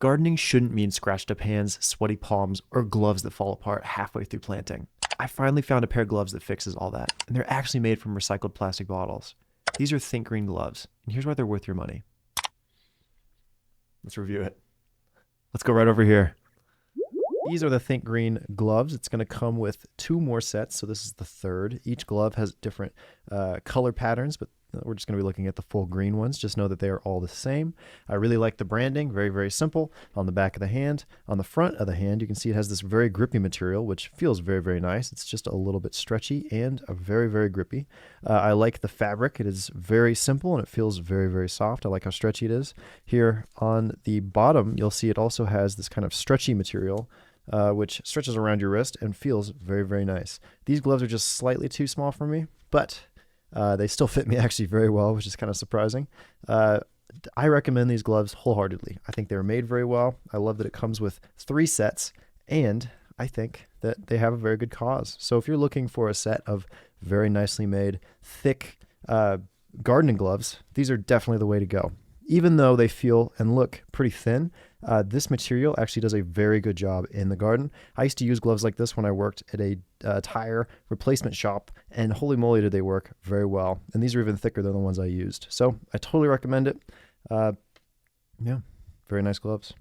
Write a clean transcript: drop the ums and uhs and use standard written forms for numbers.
Gardening shouldn't mean scratched up hands, sweaty palms, or gloves that fall apart halfway through planting. I finally found a pair of gloves that fixes all that, and they're actually made from recycled plastic bottles. These are Think Green gloves, and here's why they're worth your money. Let's review it. Let's go right over here. These are the Think Green gloves. It's going to come with 2 more sets, so this is the third. Each glove has different color patterns, but we're just going to be looking at the full green ones. Just know that they are all the same. I really like the branding. Very, very simple. On the back of the hand, on the front of the hand, you can see it has this very grippy material, which feels very, very nice. It's just a little bit stretchy and very, very grippy. I like the fabric. It is very simple and it feels very, very soft. I like how stretchy it is. Here on the bottom, you'll see it also has this kind of stretchy material, which stretches around your wrist and feels very, very nice. These gloves are just slightly too small for me, but they still fit me actually very well, which is kind of surprising. I recommend these gloves wholeheartedly. I think they're made very well. I love that it comes with 3 sets, and I think that they have a very good cause. So if you're looking for a set of very nicely made, thick gardening gloves, these are definitely the way to go. Even though they feel and look pretty thin, this material actually does a very good job in the garden. I used to use gloves like this when I worked at a tire replacement shop, and holy moly did they work very well. And these are even thicker than the ones I used. So I totally recommend it. Yeah, very nice gloves.